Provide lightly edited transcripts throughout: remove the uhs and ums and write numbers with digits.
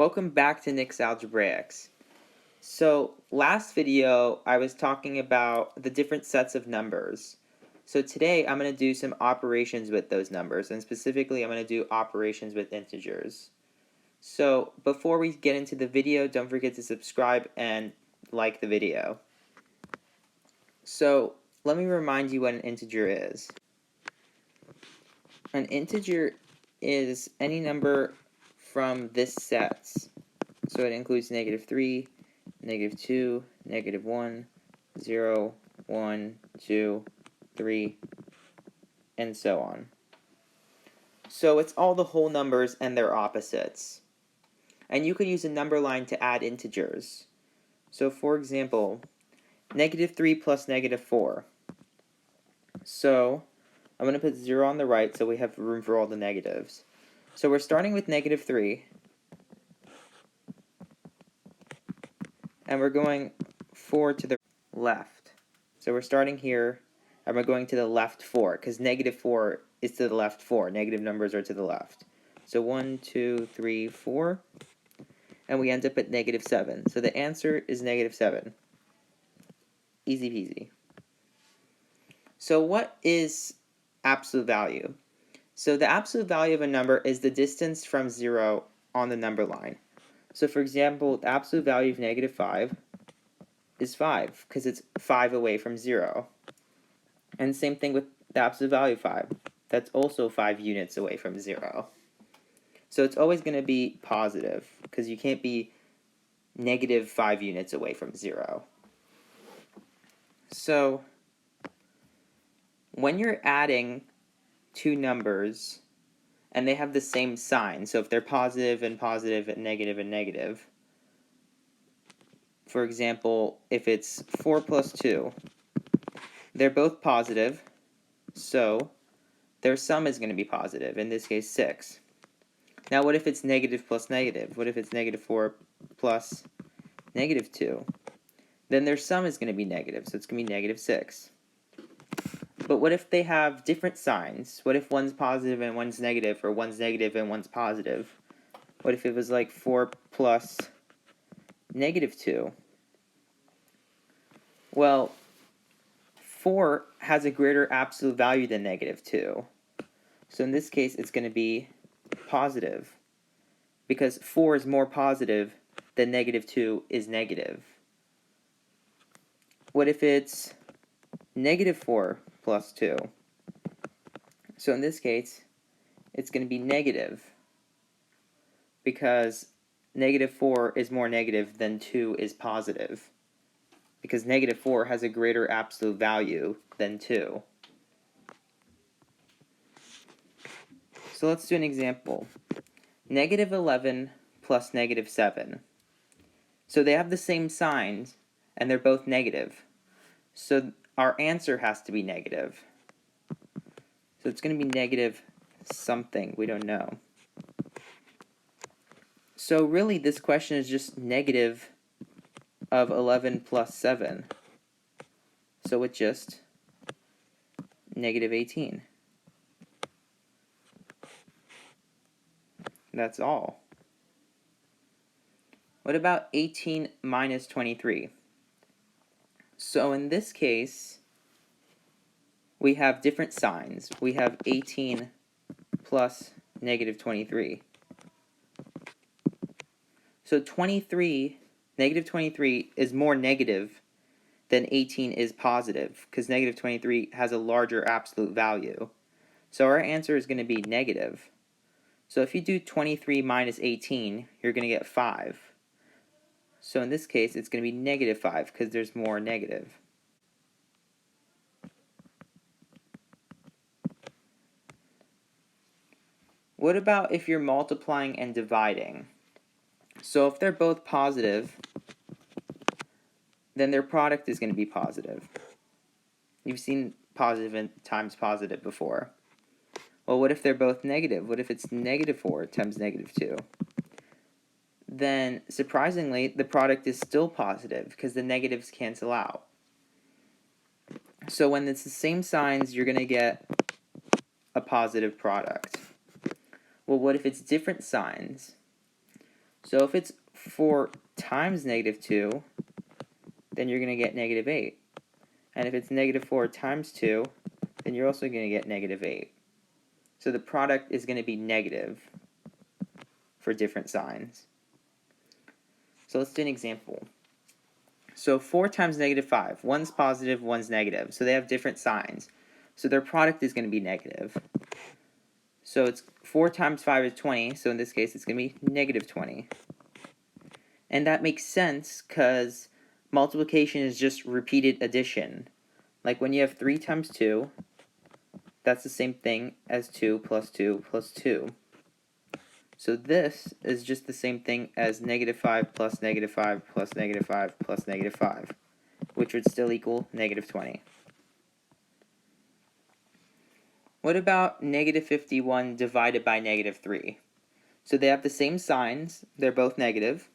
Welcome back to Nick's Algebraics. So last video I was talking about the different sets of numbers. So today I'm going to do some operations with those numbers, and specifically I'm going to do operations with integers. So before we get into the video, don't forget to subscribe and like the video. So let me remind you what an integer is. An integer is any number from this set. So it includes -3, -2, -1, 0, 1, 2, 3, and so on. So it's all the whole numbers and their opposites. And you could use a number line to add integers. So for example, -3 plus -4. So I'm going to put 0 on the right so we have room for all the negatives. So we're starting with -3. And we're going 4 to the left. So we're starting here, and we're going to the left 4, because -4 is to the left 4. Negative numbers are to the left. So 1, 2, 3, 4, and we end up at -7. So the answer is -7. Easy peasy. So what is absolute value? So the absolute value of a number is the distance from 0 on the number line. So for example, the absolute value of -5 is 5, because it's 5 away from 0. And same thing with the absolute value of 5. That's also 5 units away from 0. So it's always going to be positive, because you can't be -5 units away from 0. So when you're adding two numbers and they have the same sign, so if they're positive and negative, for example, if it's 4 plus 2, they're both positive, so their sum is going to be positive, in this case 6. Now what if it's negative plus negative? What if it's -4 plus -2? Then their sum is going to be negative, so it's going to be -6. But what if they have different signs? What if one's positive and one's negative, or one's negative and one's positive? What if it was like 4 plus -2? Well, 4 has a greater absolute value than -2. So in this case, it's going to be positive, because 4 is more positive than -2 is negative. What if it's -4 plus 2? So in this case, it's going to be negative, because -4 is more negative than 2 is positive, because -4 has a greater absolute value than 2. So let's do an example. -11 plus -7. So they have the same signs, and they're both negative. So our answer has to be negative. So it's going to be negative something, we don't know. So really this question is just negative of 11 plus 7. So it's just -18. That's all. What about 18 minus 23? So in this case, we have different signs. We have 18 plus -23. So -23 is more negative than 18 is positive, because -23 has a larger absolute value. So our answer is going to be negative. So if you do 23 minus 18, you're going to get 5. So in this case, it's going to be -5, because there's more negative. What about if you're multiplying and dividing? So if they're both positive, then their product is going to be positive. You've seen positive and times positive before. Well, what if they're both negative? What if it's -4 times -2? Then, surprisingly, the product is still positive, because the negatives cancel out. So when it's the same signs, you're going to get a positive product. Well, what if it's different signs? So if it's 4 times negative 2, then you're going to get negative 8. And if it's negative 4 times 2, then you're also going to get negative 8. So the product is going to be negative for different signs. So let's do an example. So 4 times negative 5. One's positive, one's negative. So they have different signs. So their product is going to be negative. So it's 4 times 5 is 20. So in this case, it's going to be negative 20. And that makes sense because multiplication is just repeated addition. Like when you have 3 times 2, that's the same thing as 2 plus 2 plus 2. So this is just the same thing as negative 5 plus negative 5 plus negative 5 plus negative 5, which would still equal negative 20. What about negative 51 divided by negative 3? So they have the same signs, they're both negative.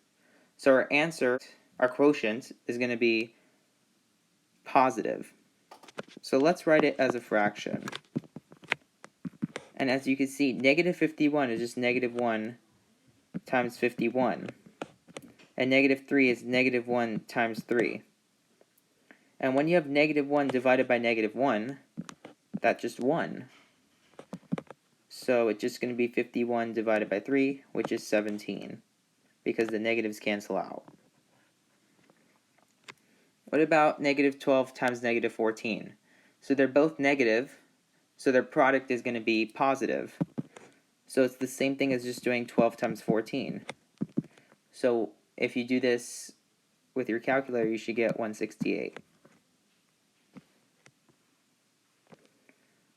So our answer, our quotient, is going to be positive. So let's write it as a fraction. And as you can see, negative 51 is just negative 1 times 51. And negative 3 is negative 1 times 3. And when you have negative 1 divided by negative 1, that's just 1. So it's just going to be 51 divided by 3, which is 17, because the negatives cancel out. What about negative 12 times negative 14? So they're both negative, so their product is going to be positive. So it's the same thing as just doing 12 times 14. So if you do this with your calculator, you should get 168.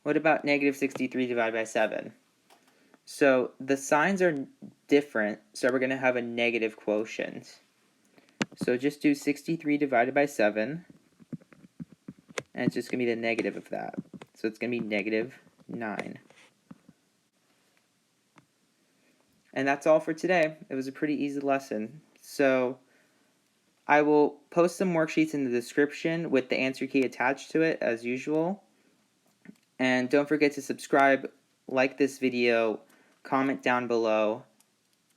What about negative 63 divided by 7? So the signs are different, so we're going to have a negative quotient. So just do 63 divided by 7, and it's just going to be the negative of that. So it's going to be negative 9. And that's all for today. It was a pretty easy lesson. So I will post some worksheets in the description with the answer key attached to it as usual. And don't forget to subscribe, like this video, comment down below,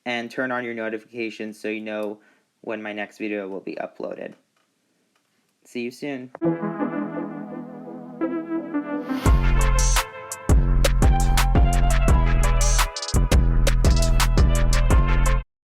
and turn on your notifications so you know when my next video will be uploaded. See you soon.